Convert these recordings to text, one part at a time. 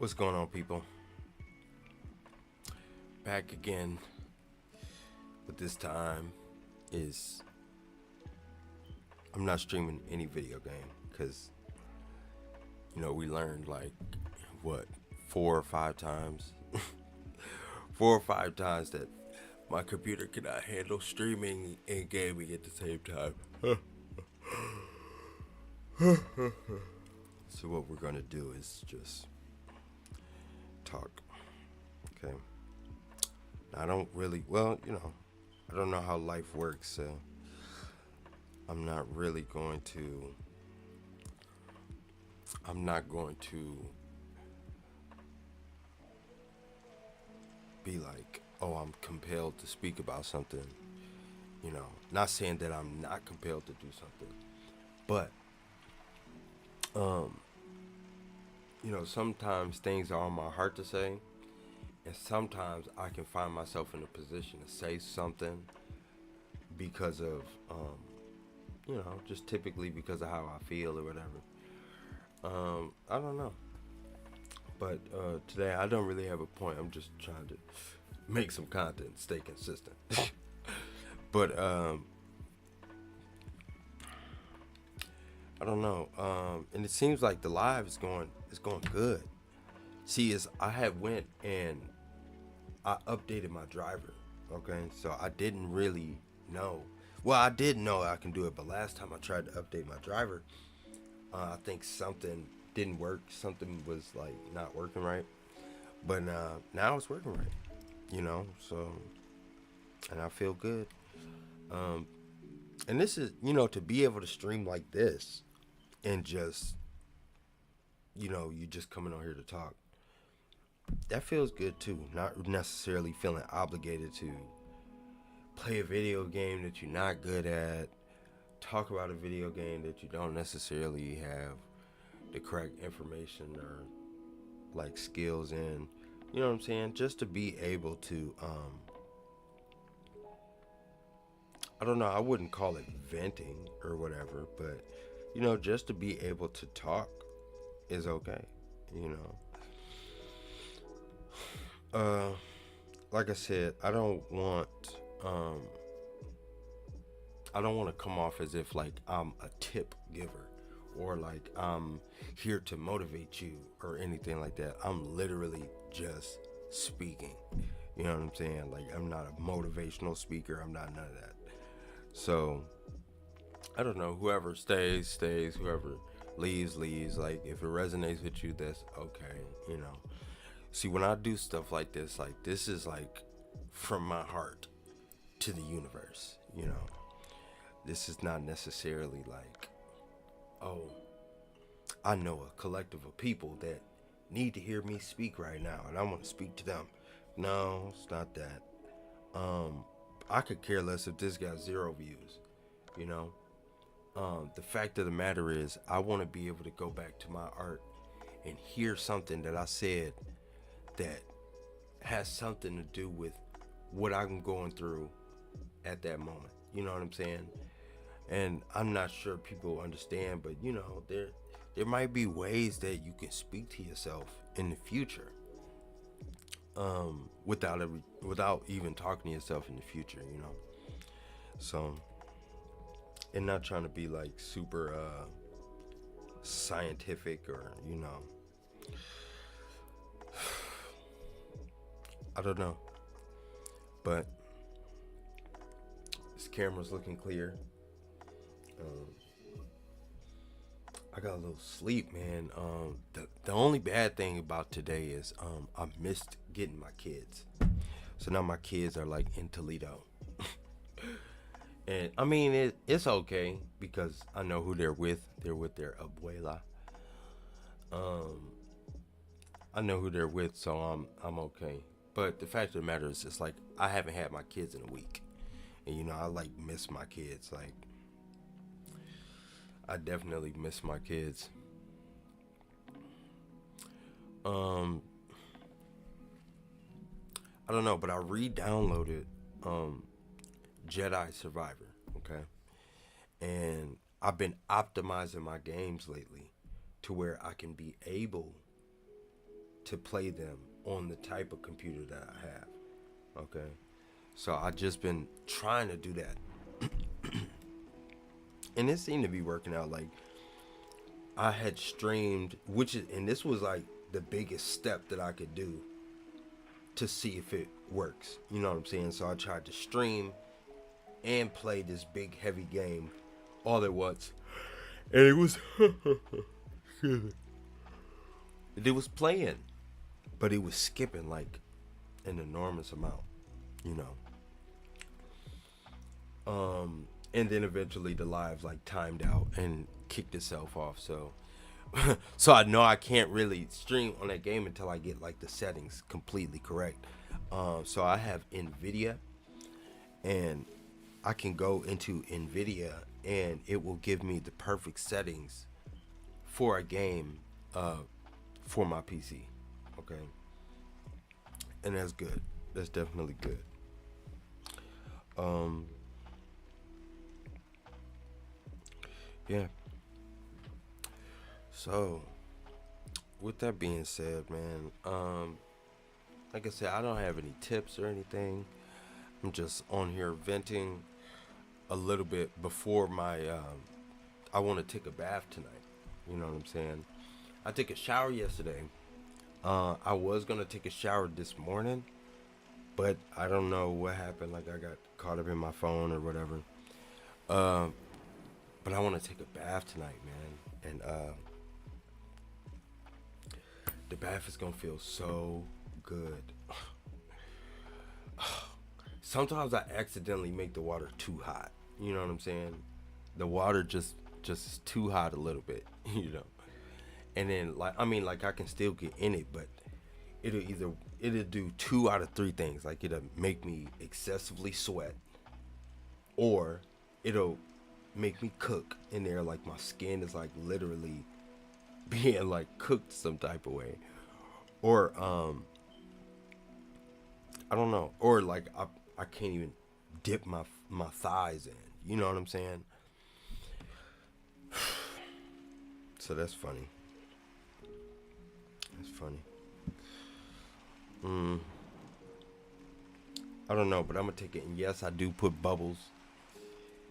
What's going on, people? Back again, but this time is I'm not streaming any video game because we learned like what 4 or 5 times, 4 or 5 times that my computer cannot handle streaming and gaming at the same time. So what we're gonna do is just talk, okay? I don't really, I don't know how life works, so I'm not really going to, I'm not going to be like, oh, I'm compelled to speak about something, not saying that I'm not compelled to do something, but, um, sometimes things are on my heart to say, and sometimes I can find myself in a position to say something because of, just typically because of how I feel or whatever. I don't know. But today I don't really have a point. I'm just trying to make some content, stay consistent. But I don't know. And it seems like the live is going good. See, is I had went and I updated my driver. Okay, so I didn't really know. Well, I did know I can do it, but last time I tried to update my driver, I think something didn't work. Something was like not working right. But now it's working right. So and I feel good. Um, and this is to be able to stream like this and just you just coming on here to talk. That feels good too. Not necessarily feeling obligated to play a video game that you're not good at, talk about a video game that you don't necessarily have the correct information or like skills in. You know what I'm saying? Just to be able to, I don't know, I wouldn't call it venting or whatever, but, just to be able to talk is okay, you know. Uh, like I said, um, I don't want to come off as if like I'm a tip giver or like I'm here to motivate you or anything like that. I'm literally just speaking. You know what I'm saying? Like I'm not a motivational speaker. I'm not none of that. So I don't know. Whoever stays, stays. Whoever leaves, leaves. Like if it resonates with you, that's okay. You know. See, when I do stuff like this is like from my heart to the universe. This is not necessarily like, oh, I know a collective of people that need to hear me speak right now, and I want to speak to them. No, it's not that. Um, I could care less if this got 0 views. You know, the fact of the matter is, I want to be able to go back to my art and hear something that I said that has something to do with what I'm going through at that moment. You know what I'm saying? And I'm not sure people understand, but there might be ways that you can speak to yourself in the future, without even talking to yourself in the future. So, and not trying to be like super scientific or I don't know, but this camera's looking clear. Um, I got a little sleep, man. The only bad thing about today is I missed getting my kids. So now my kids are like in Toledo. And I mean it's okay because I know who they're with. They're with their abuela. Um, I know who they're with, so I'm okay. But the fact of the matter is, it's like I haven't had my kids in a week, and I like miss my kids. Like I definitely miss my kids. Um, I don't know, but I re-downloaded um Jedi Survivor. Okay, and I've been optimizing my games lately to where I can be able to play them on the type of computer that I have. Okay, so I just been trying to do that, and it seemed to be working out. Like I had streamed, and this was like the biggest step that I could do to see if it works. You know what I'm saying? So I tried to stream and play this big heavy game all at once, and it was it was playing, but it was skipping like an enormous amount, you know. And then eventually the live like timed out and kicked itself off. So, so I know I can't really stream on that game until I get like the settings completely correct. So I have NVIDIA, and I can go into NVIDIA and it will give me the perfect settings for a game for my PC. Okay, and that's good. That's definitely good. Um, yeah. So, with that being said, man, like I said, I don't have any tips or anything. I'm just on here venting a little bit before I want to take a bath tonight. You know what I'm saying? I took a shower yesterday. I was gonna take a shower this morning, but I don't know what happened. Like I got caught up in my phone or whatever. Uh, but I want to take a bath tonight, man. And the bath is gonna feel so good. Sometimes I accidentally make the water too hot. You know what I'm saying? The water just is too hot a little bit, you know. And then like I can still get in it, but it'll do two out of three things. Like it'll make me excessively sweat, or it'll make me cook in there. Like my skin is like literally being like cooked some type of way, or I don't know, or like I can't even dip my thighs in. You know what I'm saying? So that's funny. That's funny. I don't know, but I'm gonna take it. And yes, I do put bubbles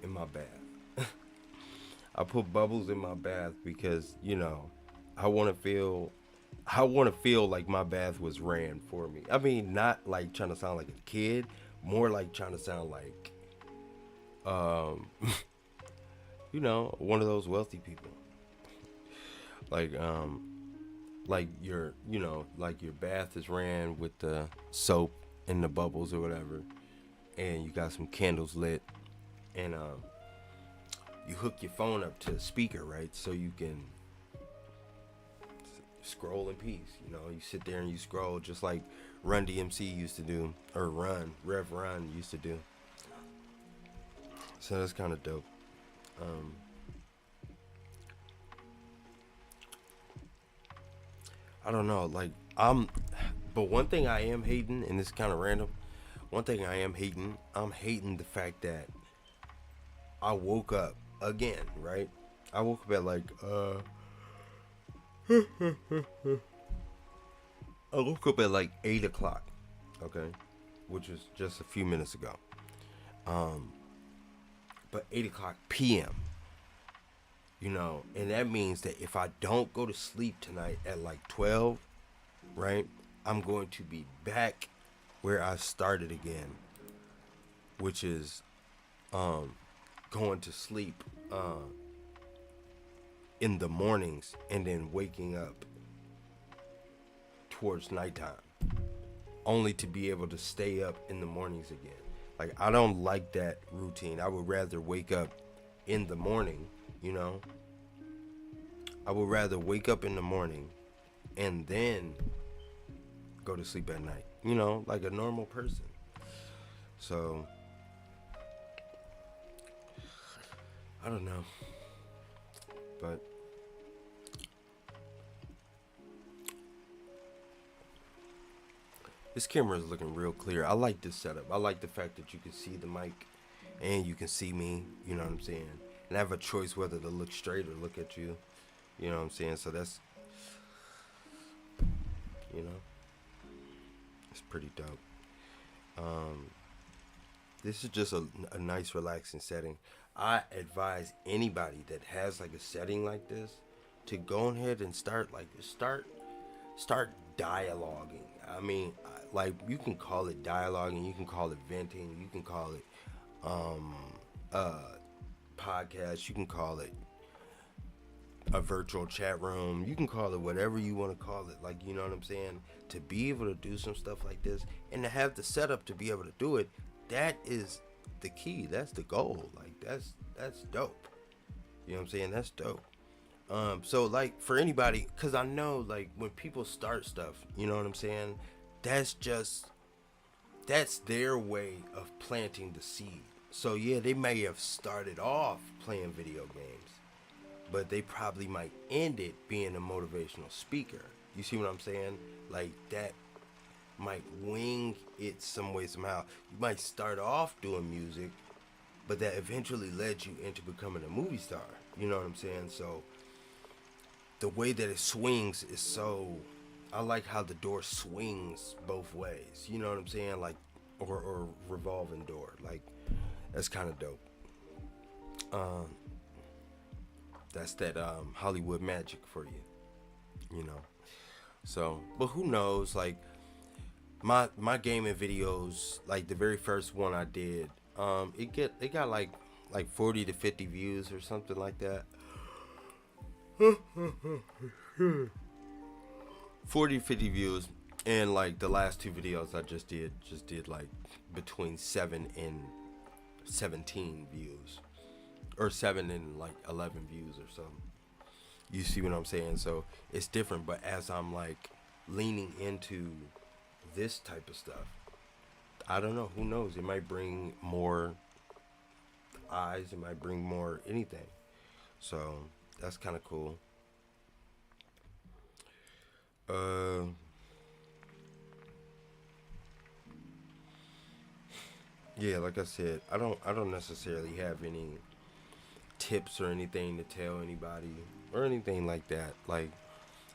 in my bath. I put bubbles in my bath because I want to feel. I want to feel like my bath was ran for me. I mean, not like trying to sound like a kid, more like trying to sound like, um, one of those wealthy people. Like, like like your bath is ran with the soap and the bubbles or whatever, and you got some candles lit, and you hook your phone up to the speaker, right? So you can scroll in peace. You sit there and you scroll just like Run DMC used to do, or Rev Run used to do. So that's kind of dope. I don't know, like but one thing I am hating, and it's kind of random. One thing I'm hating the fact that I woke up again, right? I woke up at like I woke up at like 8 o'clock, okay, which was just a few minutes ago. But 8 o'clock p.m. And that means that if I don't go to sleep tonight at like 12, right, I'm going to be back where I started again, which is going to sleep in the mornings and then waking up towards nighttime, only to be able to stay up in the mornings again. Like, I don't like that routine. I would rather wake up in the morning, I would rather wake up in the morning and then go to sleep at night, like a normal person. So, I don't know. But this camera is looking real clear. I like this setup. I like the fact that you can see the mic and you can see me, you know what I'm saying? And I have a choice whether to look straight or look at you, you know what I'm saying? So that's, You know, it's pretty dope. Um, this is just a nice, relaxing setting. I advise anybody that has like a setting like this to go ahead and start dialoguing. I mean, like you can call it dialoguing, you can call it venting, you can call it um, uh, podcast, you can call it a virtual chat room, you can call it whatever you want to call it. Like, you know what I'm saying? To be able to do some stuff like this and to have the setup to be able to do it, that is the key. That's the goal. Like that's dope. You know what I'm saying? That's dope. So like for anybody, cause I know like when people start stuff, you know what I'm saying? That's just that's their way of planting the seed. So yeah, they may have started off playing video games, but they probably might end it being a motivational speaker. You see what I'm saying? Like that might wing it some way somehow. You might start off doing music, but that eventually led you into becoming a movie star. You know what I'm saying? So the way that it swings is so I like how the door swings both ways. You know what I'm saying? Like or revolving door. Like that's kind of dope. Um that's that Hollywood magic for you, you know. So, but who knows? Like my gaming videos, like the very first one I did, it got like 40 to 50 views or something like that. 40 to 50 views, and like the last two videos I just did like between 7 and 17 views, or 7 and like 11 views or something. You see what I'm saying? So it's different, but as I'm like leaning into this type of stuff, I don't know, who knows, it might bring more eyes, it might bring more anything. So that's kind of cool. uh yeah, like I said, I don't necessarily have any tips or anything to tell anybody or anything like that. Like,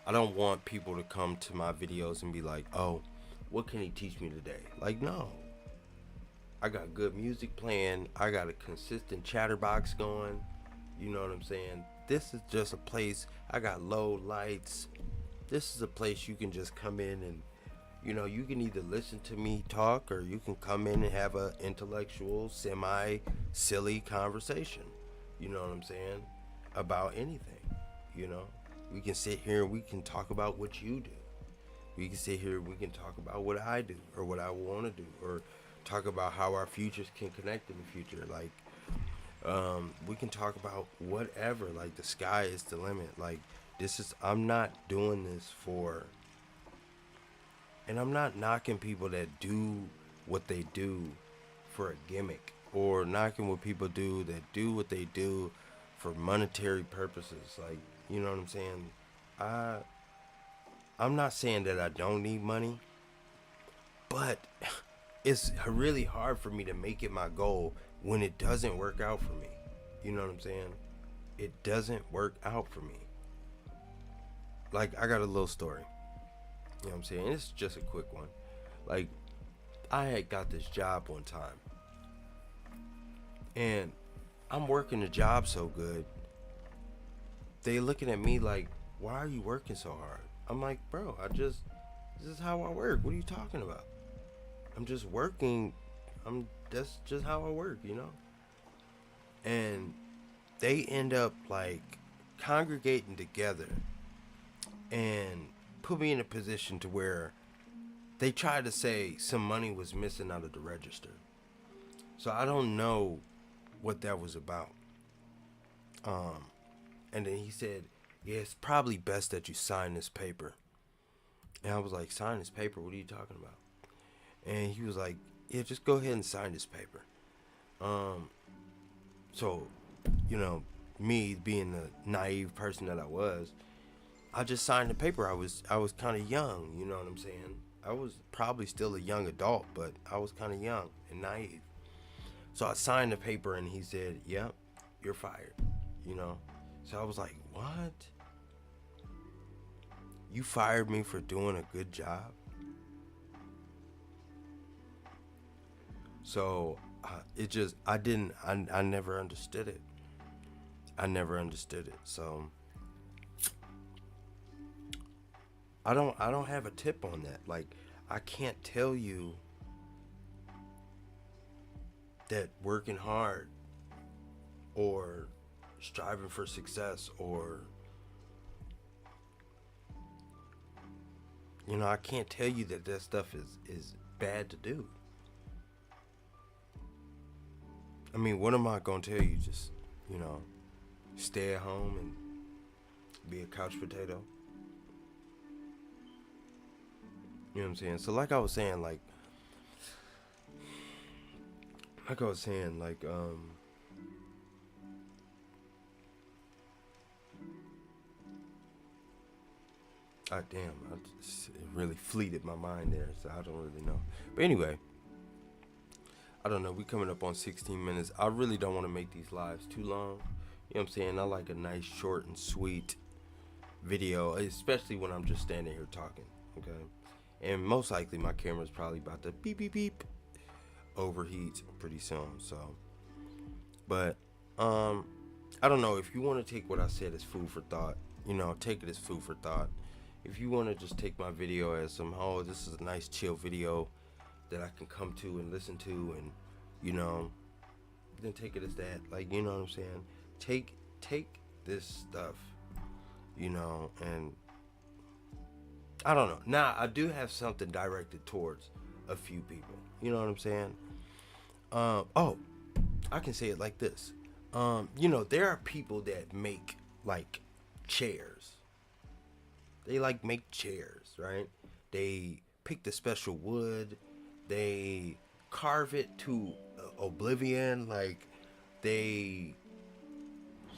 I don't want people to come to my videos and be like, "Oh, what can he teach me today?" Like, no. I got good music playing. I got a consistent chatterbox going. You know what I'm saying? This is just a place. I got low lights. This is a place you can just come in and, you know, you can either listen to me talk or you can come in and have a intellectual, semi silly conversation. You know what I'm saying? About anything. You know, we can sit here and we can talk about what you do. We can sit here and we can talk about what I do or what I want to do, or talk about how our futures can connect in the future. Like, we can talk about whatever. Like, the sky is the limit. Like, I'm not doing this for, and I'm not knocking people that do what they do for a gimmick, or knocking what people do that do what they do for monetary purposes. Like, you know what I'm saying? I I'm not saying that I don't need money, but it's really hard for me to make it my goal when it doesn't work out for me. You know what I'm saying? It doesn't work out for me. Like, I got a little story. You know what I'm saying? It's just a quick one. Like, I had got this job one time, and I'm working the job so good. They looking at me like, "Why are you working so hard?" I'm like, "Bro, this is how I work. What are you talking about? I'm just working. That's just how I work, you know?" And they end up like congregating together and put me in a position to where they tried to say some money was missing out of the register. So I don't know what that was about. Um, and then he said, "Yeah, it's probably best that you sign this paper." And I was like, "Sign this paper? What are you talking about?" And he was like, "Yeah, just go ahead and sign this paper." Um, so, you know, me being the naive person that I was, I just signed the paper. I was kind of young, you know what I'm saying? I was probably still a young adult, but I was kind of young and naive. So I signed the paper, and he said, "Yep, you're fired." You know? So I was like, "What?" You fired me for doing a good job. So it just, I never understood it. I never understood it. So I don't have a tip on that. Like, I can't tell you that working hard or striving for success, or I can't tell you that that stuff is bad to do. I mean, what am I gonna tell you? Just, you know, stay at home and be a couch potato. You know what I'm saying? So like I was saying, like I was saying, damn, it really fleeted my mind there, so I don't really know. But anyway, I don't know. We coming up on 16 minutes. I really don't want to make these lives too long. You know what I'm saying? I like a nice, short, and sweet video, especially when I'm just standing here talking. Okay, and most likely my camera's probably about to beep beep beep overheat pretty soon. So, but I don't know, if you want to take what I said as food for thought. Take it as food for thought. If you want to just take my video as some, oh, this is a nice chill video that I can come to and listen to, and you know, then take it as that. Like, you know what I'm saying? Take this stuff, and I don't know. Now I do have something directed towards a few people. You know what I'm saying? Oh, I can say it like this. There are people that make like chairs. They like make chairs, right? They pick the special wood. They carve it to oblivion. Like, they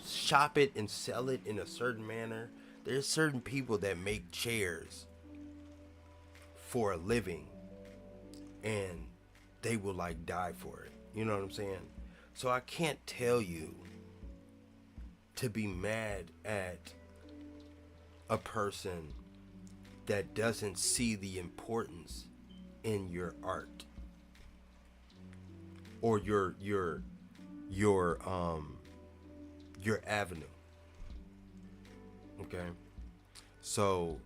shop it and sell it in a certain manner. There's certain people that make chairs for a living, and they will like die for it. You know what I'm saying? So I can't tell you to be mad at a person that doesn't see the importance in your art, or your avenue. Okay? So,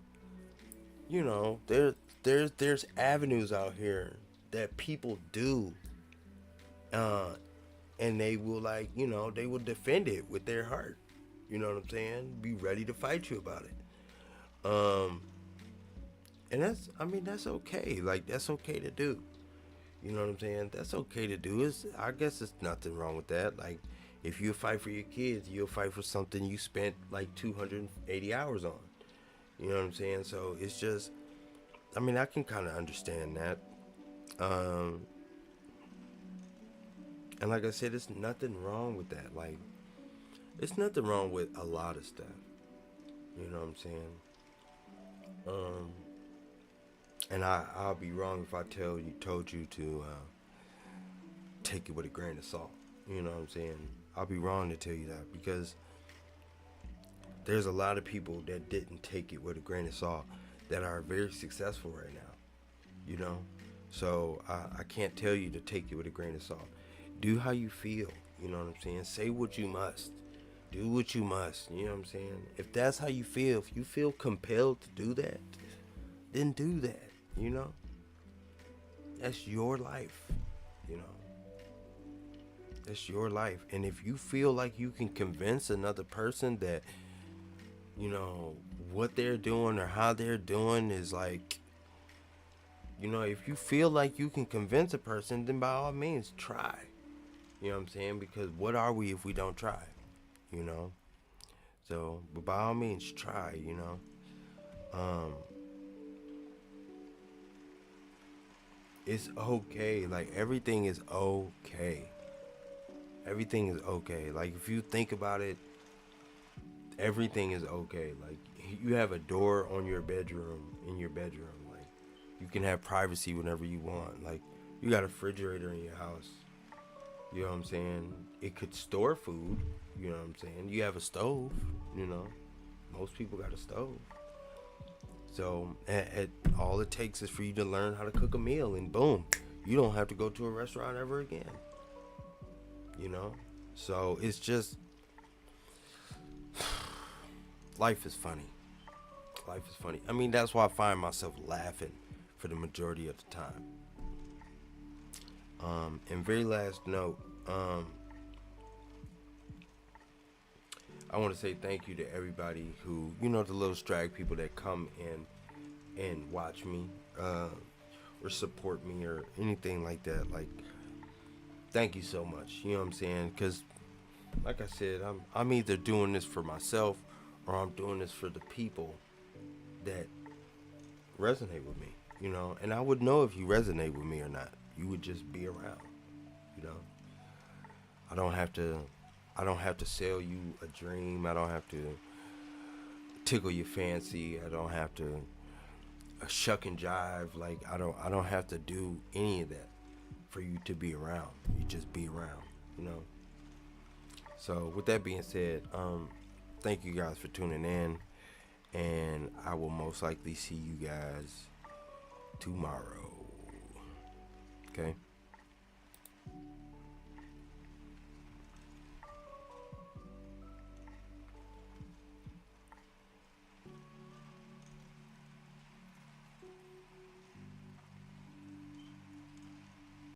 there's avenues out here that people do, and they will, like, they will defend it with their heart. You know what I'm saying? Be ready to fight you about it. And that's okay. Like, that's okay to do. You know what I'm saying? That's okay to do. I guess there's nothing wrong with that. Like, if you fight for your kids, you'll fight for something you spent like 280 hours on. You know what I'm saying? So it's just, I can kind of understand that. And like I said, there's nothing wrong with that. Like, there's nothing wrong with a lot of stuff. You know what I'm saying? And I'll be wrong if I told you to take it with a grain of salt. You know what I'm saying? I'll be wrong to tell you that, because there's a lot of people that didn't take it with a grain of salt that are very successful right now. You know? So I can't tell you to take it with a grain of salt. Do how you feel. You know what I'm saying? Say what you must. Do what you must. You know what I'm saying? If that's how you feel, if you feel compelled to do that, then do that. You know? That's your life. You know? That's your life. And if you feel like you can convince another person that, what they're doing or how they're doing is like, if you feel like you can convince a person, then by all means, try. You know what I'm saying? Because what are we if we don't try? You know? So, but by all means, try, It's okay. Like, everything is okay. Everything is okay. Like, if you think about it, everything is okay. Like, you have a door on your bedroom, in your bedroom. Like, you can have privacy whenever you want. Like, you got a refrigerator in your house. You know what I'm saying? It could store food. You know what I'm saying? You have a stove. Most people got a stove. So all it takes is for you to learn how to cook a meal, and boom, you don't have to go to a restaurant ever again. You know? So it's just, life is funny. Life is funny. I mean, that's why I find myself laughing for the majority of the time. And very last note, I want to say thank you to everybody who, the little strag people that come in and watch me, or support me or anything like that. Like, thank you so much. You know what I'm saying? Because, like I said, I'm either doing this for myself or I'm doing this for the people that resonate with me. And I would know if you resonate with me or not. You would just be around. You know, I don't have to. I don't have to sell you a dream. I don't have to tickle your fancy. I don't have to shuck and jive. Like I don't have to do any of that for you to be around. You just be around. You know. So with that being said, thank you guys for tuning in, and I will most likely see you guys tomorrow. Okay.